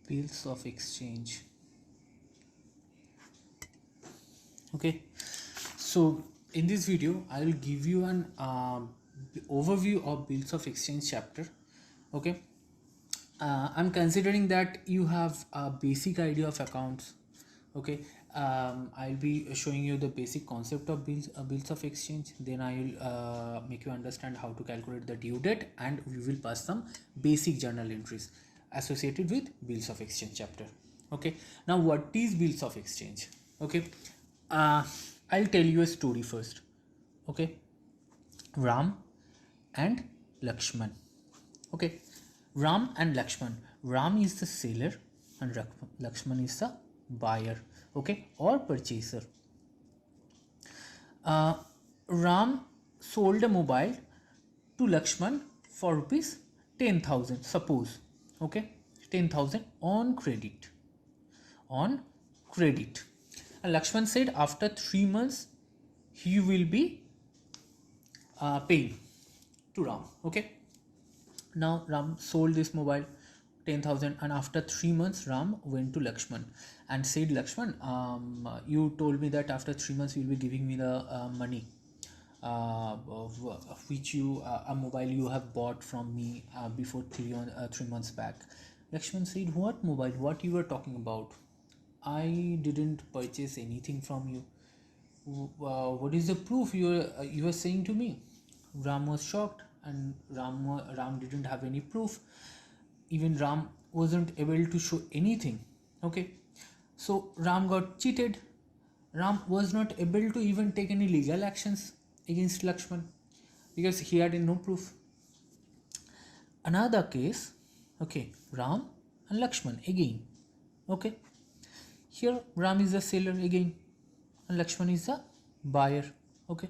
bills of exchange. Okay, so in this video I will give you an overview of bills of exchange chapter. Okay, I'm considering that you have a basic idea of accounts. Okay, I'll be showing you the basic concept of bills of exchange. Then I will make you understand how to calculate the due date, and we will pass some basic journal entries associated with bills of exchange chapter. Okay, now what is bills of exchange? Okay, I'll tell you a story first. Okay, Ram and Lakshman. Okay, Ram and Lakshman. Ram is the seller and Lakshman is the buyer. Okay, or purchaser. Ram sold a mobile to Lakshman for rupees 10,000. Suppose, okay, 10,000 on credit. On credit. And Lakshman said after 3 months he will be paying to Ram. Okay. Now Ram sold this mobile 10,000, and after 3 months Ram went to Lakshman and said, Lakshman, you told me that after 3 months you will be giving me the money which you a mobile you have bought from me before 3 months back. Lakshman said, what mobile? What you were talking about? I didn't purchase anything from you. What is the proof you are saying to me? Ram was shocked, and Ram didn't have any proof. Even Ram wasn't able to show anything. Okay, so Ram got cheated. Ram was not able to even take any legal actions against Lakshman because he had no proof. Another case, okay, Ram and Lakshman again. Okay, here Ram is the seller again and Lakshman is the buyer. Okay,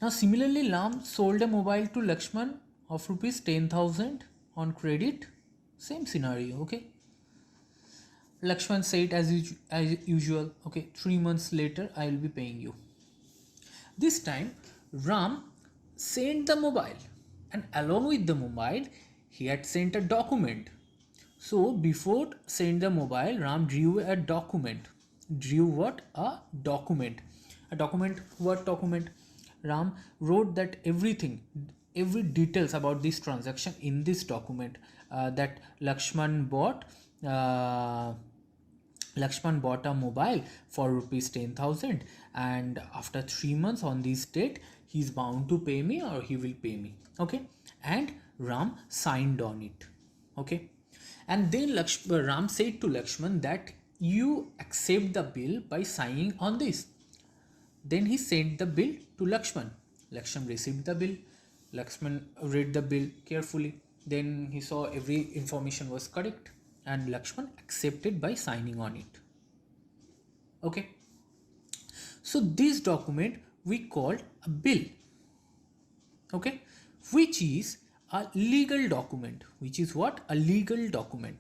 now similarly Ram sold a mobile to Lakshman of rupees 10,000 on credit. Same scenario. Okay, Lakshman said as usual, okay, 3 months later I will be paying you. This time Ram sent the mobile, and along with the mobile he had sent a document. So before send the mobile, Ram drew a document. Drew what? A document. A document. What document? Ram wrote that everything, every details about this transaction in this document, that Lakshman bought a mobile for rupees 10,000, and after 3 months on this date he is bound to pay me, or he will pay me. Okay, and Ram signed on it. Okay, and then Ram said to Lakshman that you accept the bill by signing on this. Then he sent the bill to Lakshman. Lakshman received the bill. Lakshman read the bill carefully. Then he saw every information was correct, and Lakshman accepted by signing on it. Okay, so this document we called a bill. Okay, which is a legal document. Which is what? A legal document.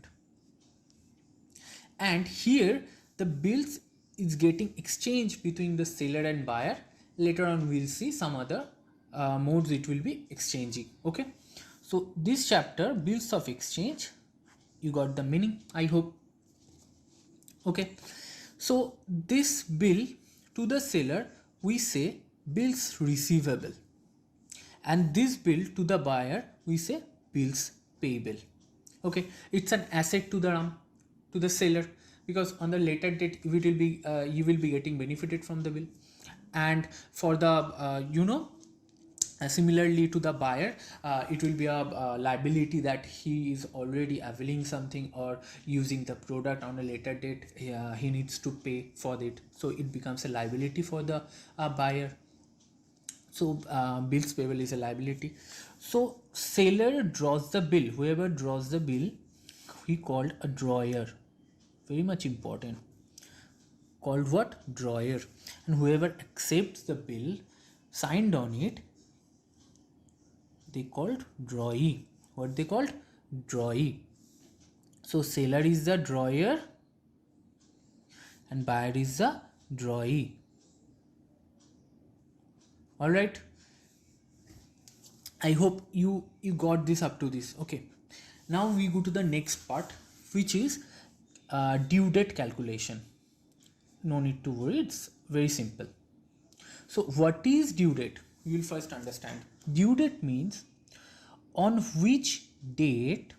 And here the bills is getting exchanged between the seller and buyer. Later on we'll see some other modes it will be exchanging. Okay, so this chapter, bills of exchange, you got the meaning, I hope. Okay, so this bill to the seller we say bills receivable, and this bill to the buyer we say bills payable. Okay, it's an asset to the seller, because on the later date it will be you will be getting benefited from the bill. And for the similarly to the buyer, it will be a liability that he is already availing something or using the product. On a later date he needs to pay for it, so it becomes a liability for the buyer. So bills payable is a liability. So seller draws the bill. Whoever draws the bill we called a drawer. Very much important. Called what? Drawer. And whoever accepts the bill, signed on it, they called drawee. What they called? Drawee. So seller is the drawer and buyer is the drawee. Alright, I hope you got this up to this. Okay, now we go to the next part, which is due date calculation. No need to worry, it's very simple. So what is due date? You will first understand. Due date means on which date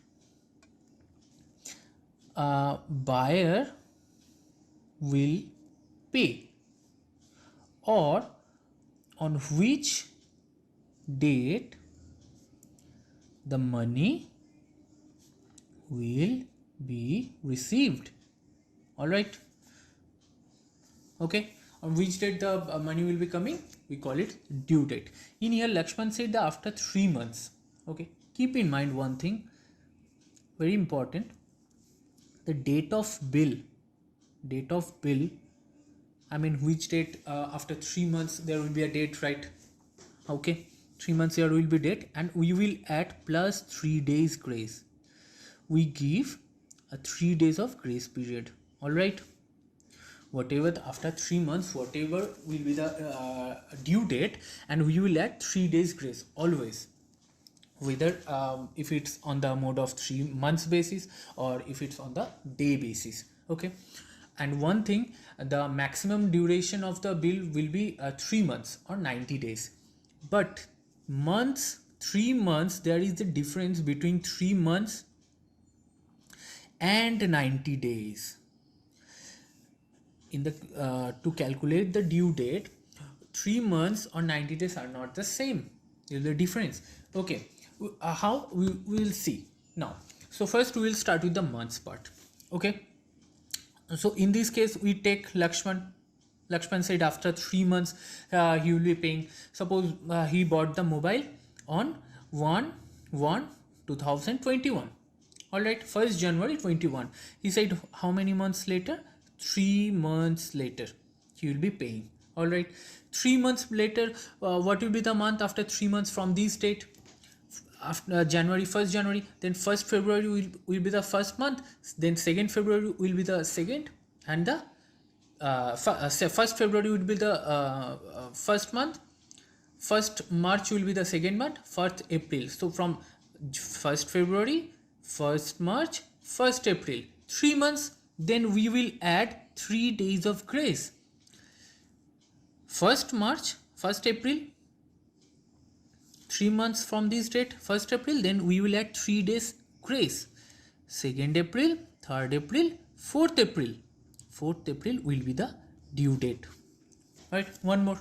buyer will pay, or on which date the money will be received. All right. Okay. On which date the money will be coming, we call it due date. In here Lakshman said that after 3 months. Okay, keep in mind one thing, very important, the date of bill, I mean which date, after 3 months there will be a date, right? Okay, 3 months there will be date, and we will add plus 3 days grace. We give a 3 days of grace period. All right, whatever after 3 months, whatever will be the due date, and we will add 3 days grace always, whether if it's on the mode of 3 months basis or if it's on the day basis. Okay, and one thing, the maximum duration of the bill will be 3 months or 90 days, but months, 3 months, there is a difference between 3 months and 90 days. In the to calculate the due date, 3 months or 90 days are not the same. There's a difference. Okay, how we will see now. So first we will start with the months part. Okay, so in this case we take Lakshman said after 3 months he will be paying. Suppose he bought the mobile on 1/1/2021. all right, 1st January 21. He said how many months later? 3 months later he will be paying. All right, 3 months later, what will be the month after 3 months from this date? After January, 1st January, then 1st February will be the first month, then 2nd February will be the second, and the 1st February will be the first month, 1st March will be the second month, 1st April. So from 1st February, 1st March, 1st April, 3 months, then we will add 3 days of grace. 1st March, 1st April, 3 months from this date, 1st April, then we will add 3 days grace. 2nd April, 3rd April, 4th April. 4th April will be the due date. Right, one more.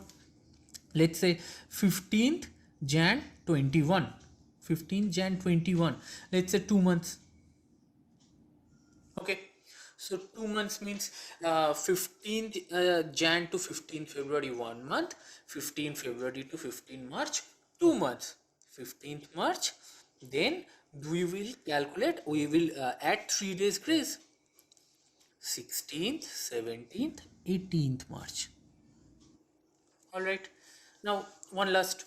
Let's say 15th Jan 21. 15th Jan 21. Let's say 2 months. Okay. So 2 months means 15th Jan to 15th February 1 month, 15th February to 15th March 2 months, 15th March, then we will calculate, we will add 3 days grace, 16th, 17th, 18th March. All right, now one last,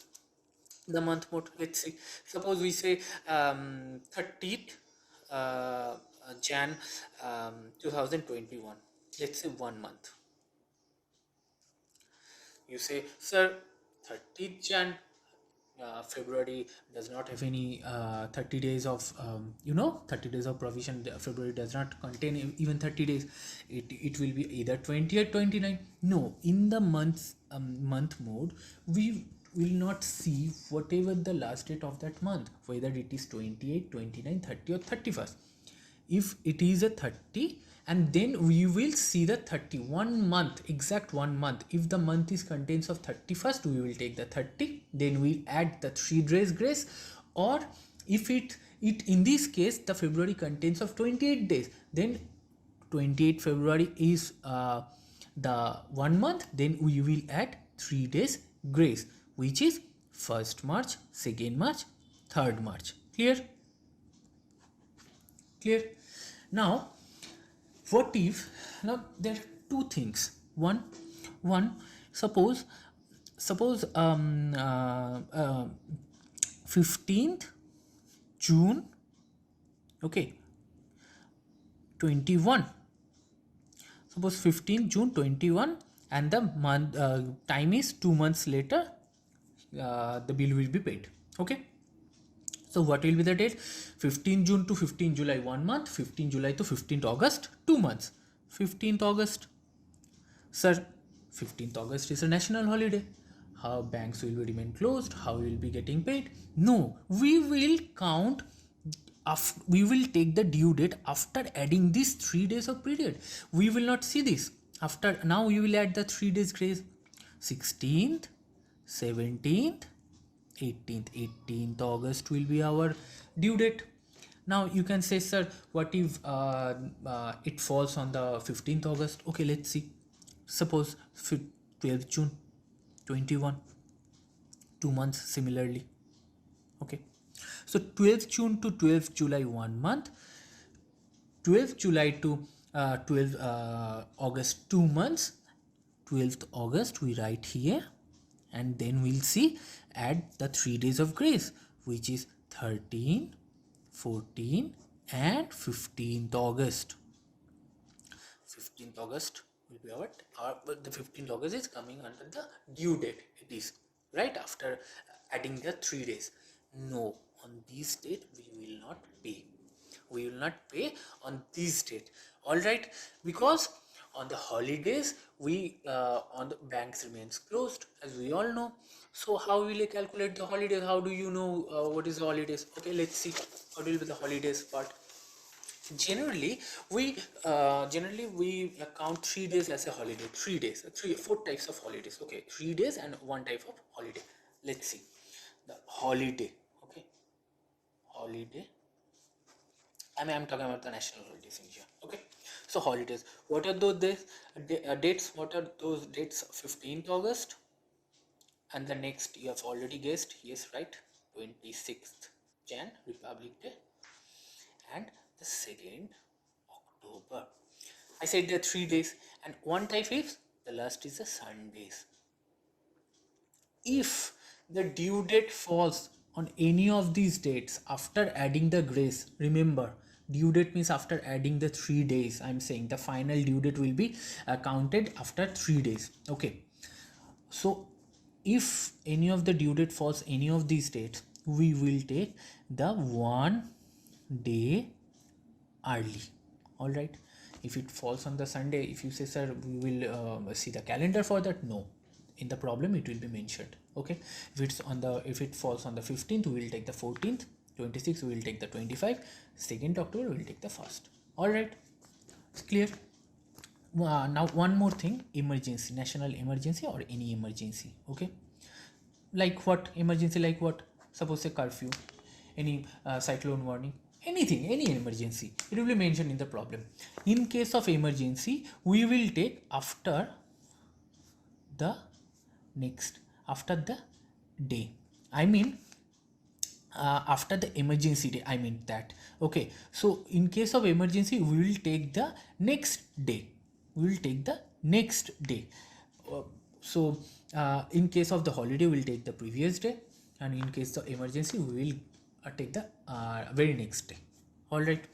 the month mode. Let's see, suppose we say 30th Jan 2021. Let's say 1 month. You say, sir, 30th Jan February does not have any 30 days of 30 days of provision. February does not contain even 30 days. It will be either 20 or 29. No, in the month mode, we will not see whatever the last date of that month, whether it is 28, 29, 30 or 31st. If it is a 30, and then we will see the 31 month, exact 1 month. If the month is contains of 31st, we will take the 30, then we add the 3 days grace. Or if it in this case the February contains of 28 days, then 28 February is the 1 month, then we will add 3 days grace, which is 1st March, 2nd March, 3rd March. Clear? Now what if, now there are 2 things. One, suppose 15th June, okay, 21. Suppose 15th June 21, and the month time is 2 months later, the bill will be paid. Okay, So what will be the date? 15 June to 15 July 1 month, 15 July to 15th August 2 months. 15th August, sir, 15th August is a national holiday. How banks will be remain closed? How we will be getting paid? No, we will count. We will take the due date after adding these 3 days of period. We will not see this after. Now we will add the 3 days grace. 16th, 17th, 18th August will be our due date. Now you can say, sir, what if it falls on the 15th August? Okay, let's see. Suppose 12th June 21, 2 months similarly. Okay, so 12th June to 12th July 1 month, 12th July to 12th August 2 months, 12th August we write here, and then we'll see add the 3 days of grace, which is 13, 14 and 15th August. 15th August will be the 15th August is coming under the due date. It is right after adding the 3 days. No, on this date we will not pay. We will not pay on this date. All right, because on the holidays we on the banks remains closed, as we all know. So how will you calculate the holidays? How do you know what is the holidays? Okay, let's see what will be the holidays part. Generally we count 3 days as a holiday. 3 days, 4 types of holidays. Okay, 3 days and 1 type of holiday. Let's see the holiday. Okay, holiday, I'm talking about the national holidays in here. Okay, so holidays, what are those days, dates? What are those dates? 15th August, and the next you have already guessed, yes, right, 26th Jan, Republic Day, and the 2nd October. I said there are 3 days, and 1 type is the last is the Sundays. If the due date falls on any of these dates after adding the grace, remember due date means after adding the 3 days. I'm saying the final due date will be counted after 3 days. Okay, so if any of the due date falls any of these dates, we will take the 1 day early. All right, if it falls on the Sunday, if you say, sir, we will see the calendar for that, no, in the problem it will be mentioned. Okay, if it falls on the 15th, we will take the 14th, 26th we will take the 25th, 2nd October we will take the 1st. All right, it's clear. Now one more thing, emergency, national emergency or any emergency. Okay, like what emergency? Like what? Suppose a curfew, any cyclone warning, anything, any emergency, it will be mentioned in the problem. In case of emergency, we will take after the day, I mean after the emergency day, I mean that. Okay, so in case of emergency, we will take the next day. So in case of the holiday, we will take the previous day, and in case of emergency, we will take the very next day. All right,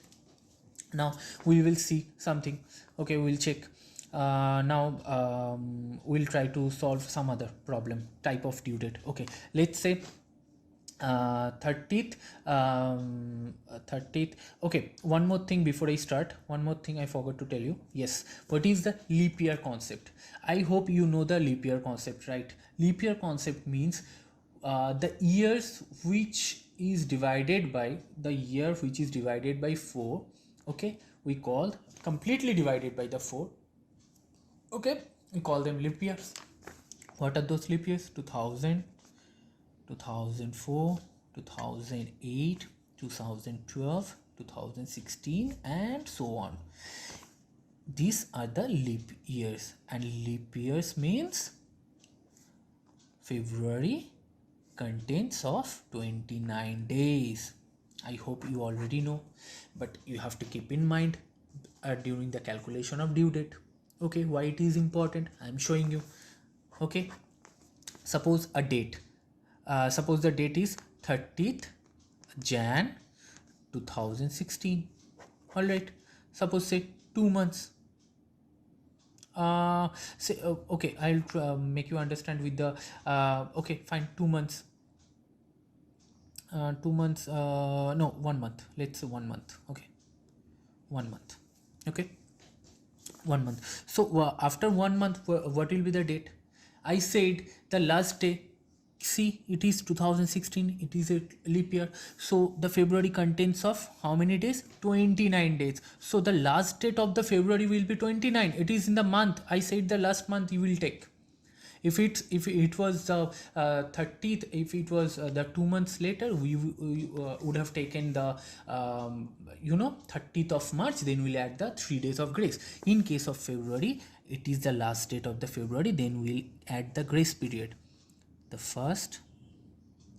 now we will see something. Okay, we'll check. Now we'll try to solve some other problem type of due date. Okay, let's say 30th. Okay, one more thing before I start, one more thing I forgot to tell you. Yes, what is the leap year concept? I hope you know the leap year concept, right? Leap year concept means the years which is divided by 4. Okay, we call completely divided by the 4. Okay, we call them leap years. What are those leap years? 2000, 2004, 2008, 2012, 2016 and so on. These are the leap years, and leap years means February contains of 29 days. I hope you already know, but you have to keep in mind during the calculation of due date. Okay, why it is important, I am showing you. Okay, suppose a date, suppose the date is 30th Jan 2016. All right, suppose say 2 months. Okay, I'll make you understand with the okay, fine, 2 months. 2 months, no, 1 month, let's say 1 month. Okay, 1 month. Okay, 1 month. So after 1 month, what will be the date? I said the last day. See, it is 2016, it is a leap year, so the February contains of how many days? 29 days. So the last date of the February will be 29. It is in the month. I said the last month you will take. If it was 30th, if it was the 2 months later, we would have taken the 30th of March, then we'll add the 3 days of grace. In case of February, it is the last date of the February, then we'll add the grace period, the first,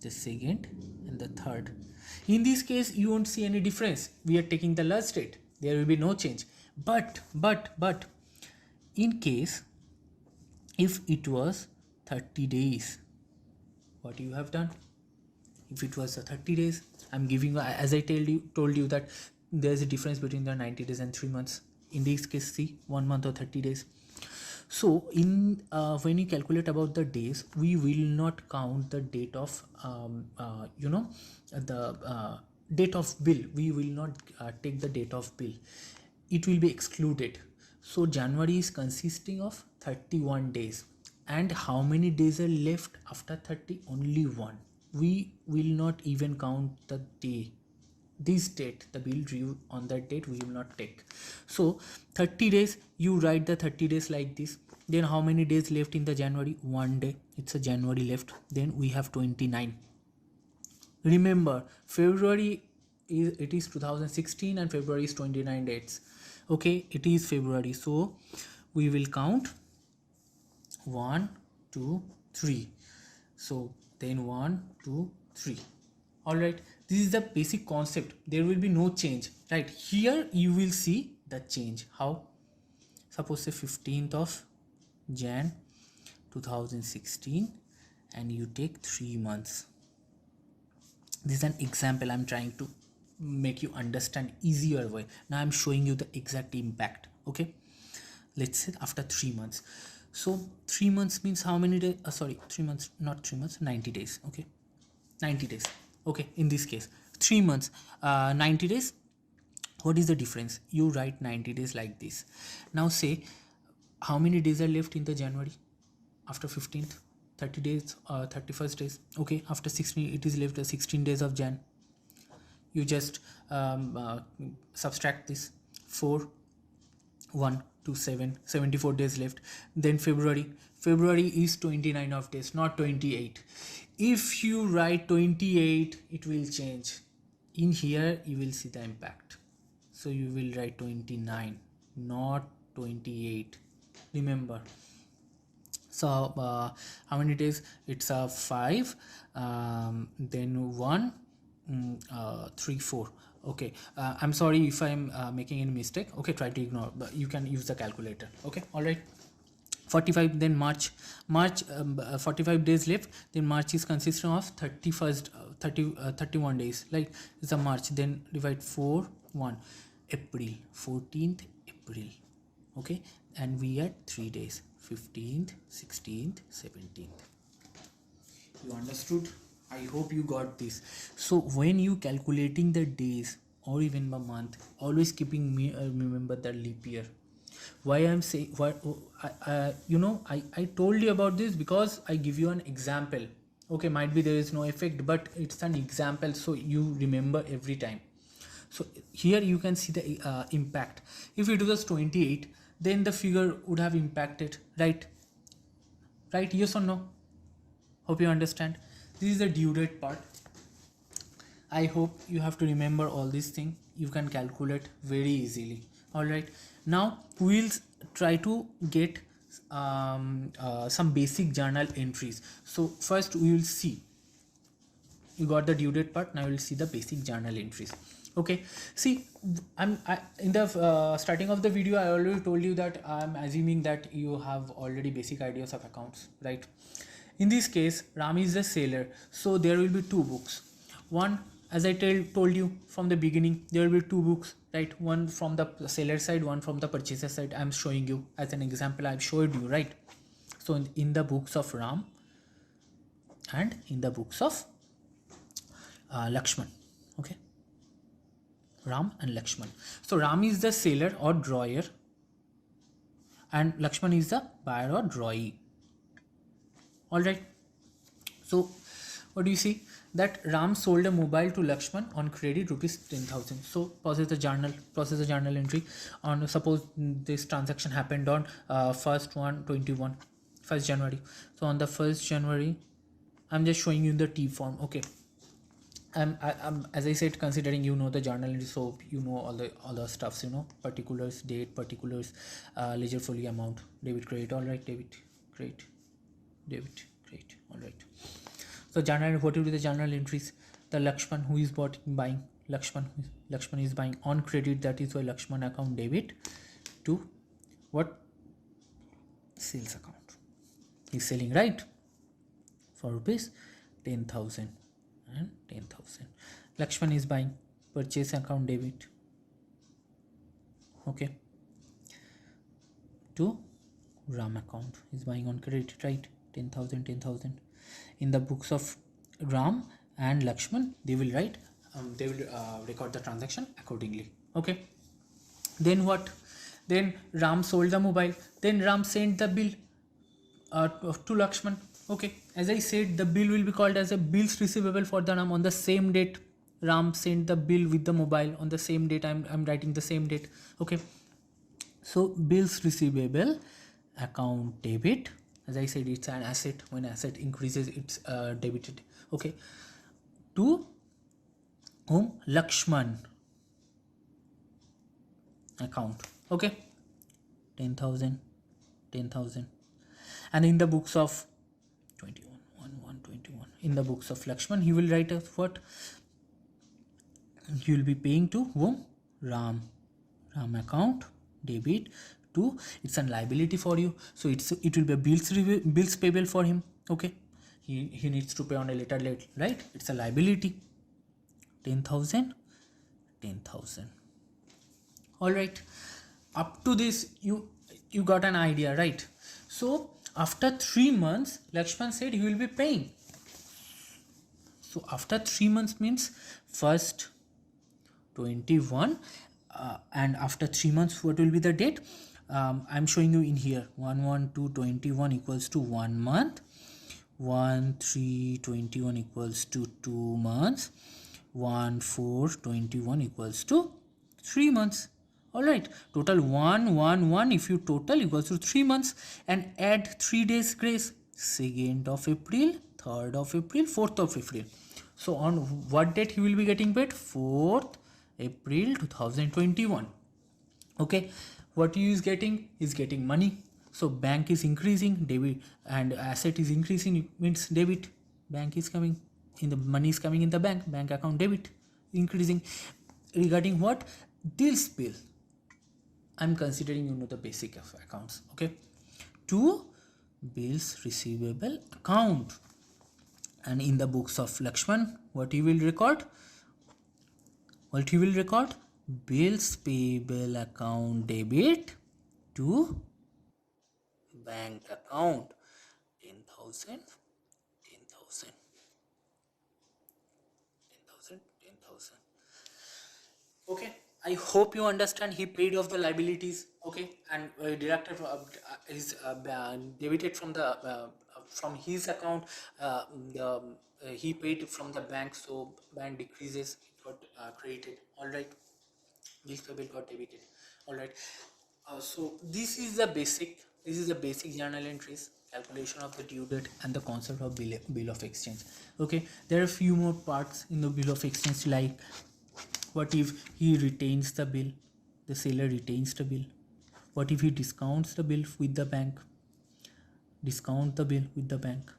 the second, and the third. In this case, you won't see any difference. We are taking the last date, there will be no change. But in case if it was 30 days, what you have done? If it was 30 days, I'm giving, as I told you that there's a difference between the 90 days and 3 months. In this case, see, 1 month or 30 days. So in when you calculate about the days, we will not count the date of the date of bill. We will not take the date of bill. It will be excluded. So January is consisting of 31 days. And how many days are left after 30? Only one. We will not even count the day. This date, the bill due on that date, we will not take. So 30 days, you write the 30 days like this. Then how many days left in the January? 1 day. It's a January left. Then we have 29. Remember, February it is 2016 and February is 29 dates. Okay, it is February, so we will count 1 2 3. So then 1 2 3. All right, this is the basic concept. There will be no change, right? Here you will see the change. How? Suppose say 15th of Jan 2016 and you take 3 months. This is an example. I'm trying to make you understand easier way. Now I'm showing you the exact impact. Okay, let's say after 3 months. So 3 months means how many days? 3 months, not 3 months, 90 days. Okay, 90 days. Okay, in this case 3 months, 90 days. What is the difference? You write 90 days like this. Now say how many days are left in the January after 15th? 30 days, 31st days. Okay, after 16 it is left 16 days of Jan. You just subtract this. 4 1 2 7, 74 days left. Then February is 29 of days, not 28. If you write 28, it will change. In here you will see the impact. So you will write 29, not 28. Remember. So how many days? It's 5, then 1, 3 4. Okay, I'm sorry if I'm making any mistake. Okay, try to ignore, but you can use the calculator. Okay, all right. 45, then March 45 days left. Then March is consisting of 31 days, like it's a March. Then divide 4 1. April, 14th April. Okay, and we had 3 days, 15th 16th 17th. You understood? I hope you got this. So when you calculating the days or even the month, always keeping remember the leap year. Why I'm saying what I told you about this because I give you an example. Okay, might be there is no effect, but it's an example, so you remember every time. So here you can see the impact. If it was 28, then the figure would have impacted, right? Yes or no? Hope you understand. This is the due date part. I hope you have to remember all these things. You can calculate very easily. All right, now we'll try to get some basic journal entries. So first we will see, you got the due date part. Now we'll see the basic journal entries. Okay, see, in the starting of the video I already told you that I'm assuming that you have already basic ideas of accounts, right? In this case, Ram is the seller, so there will be 2 books. One, as I told you from the beginning, there will be 2 books, right? One from the seller side, one from the purchaser side. I'm showing you as an example. I've showed you, right? So in the books of Ram and in the books of Lakshman. Okay, Ram and Lakshman. So Ram is the seller or drawer and Lakshman is the buyer or drawee. Alright, so what do you see? That Ram sold a mobile to Lakshman on credit rupees 10,000. So process the journal entry on, suppose this transaction happened on 1st January. So on the 1st January, I'm just showing you the T form. Okay, I'm as I said, considering you know the journal entry, so you know all the stuffs, you know, particulars, date, particulars, ledger folio, amount, debit, credit. All right, debit, credit, debit, credit. All right. So journal, what will be the journal entries? The Lakshman who is buying, Lakshman is buying on credit, that is why Lakshman account debit to what? Sales account. He's selling, right? For rupees 10,000 and 10,000. Lakshman is buying, purchase account debit. Okay. To Ram account. He's buying on credit, right? 10,000, 10,000. In the books of Ram and Lakshman, they will write, they will record the transaction accordingly. Okay. Then what? Then Ram sold the mobile. Then Ram sent the bill to Lakshman. Okay. As I said, the bill will be called as a bills receivable for the Ram on the same date. Ram sent the bill with the mobile on the same date. I'm writing the same date. Okay. So bills receivable account debit. As I said, it's an asset. When asset increases, it's debited. Okay. To whom? Lakshman account. Okay. 10,000, 10,000. And in the books of 21, in the books of Lakshman, he will write as what? He will be paying to whom? Ram account debit to, it's a liability for you, so it will be a bills payable for him. Okay, he needs to pay on a later date, right? It's a liability. 10,000, 10,000. All right, up to this you got an idea, right? So after 3 months, Lakshman said he will be paying. So after 3 months means first 21, and after 3 months, what will be the date? I'm showing you in here. 1/1/2/21 equals to 1 month. 1/3/21 equals to 2 months. 1/4/21 equals to 3 months. All right. Total 1/1/1. If you total equals to 3 months, and add 3 days grace. 2nd of April, 3rd of April, 4th of April. So on what date he will be getting paid? 4th April 2021. Okay, what he is getting? Is getting money. So bank is increasing, debit, and asset is increasing, it means debit. Bank is coming in, the money is coming in the bank account, debit increasing. Regarding what? Deals bill, I'm considering you know the basic of accounts. Okay, to bills receivable account. And in the books of Lakshman, what he will record? What he will record? Bills payable account debit to bank account. 10,000, 10,000, 10,000, 10,000. Okay, I hope you understand. He paid off the liabilities. Okay, and deducted is debited from the from his account. He paid from the bank, so bank decreases, it got credited. All right, bills payable got debited. All right. So this is the basic journal entries, calculation of the due date, and the concept of bill of exchange. Okay, there are a few more parts in the bill of exchange, like what if he retains the bill, the seller retains the bill. What if he discounts the bill with the bank? Discount the bill with the bank.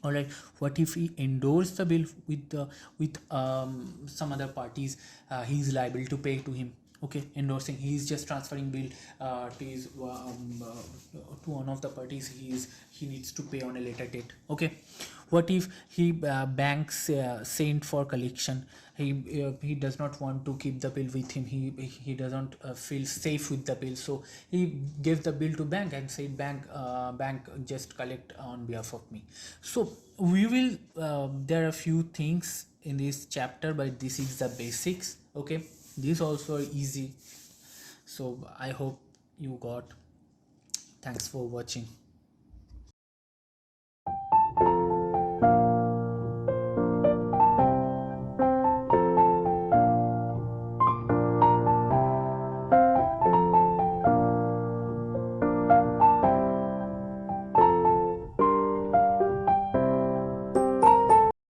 All right, what if he endorses the bill with some other parties? He is liable to pay to him. Okay, endorsing, he is just transferring bill to his to one of the parties, he needs to pay on a later date. Okay, what if he banks sent for collection, he does not want to keep the bill with him, he doesn't feel safe with the bill, so he gave the bill to bank and said, bank just collect on behalf of me. So we will there are a few things in this chapter, but this is the basics. Okay, this also easy, so I hope you got. Thanks for watching.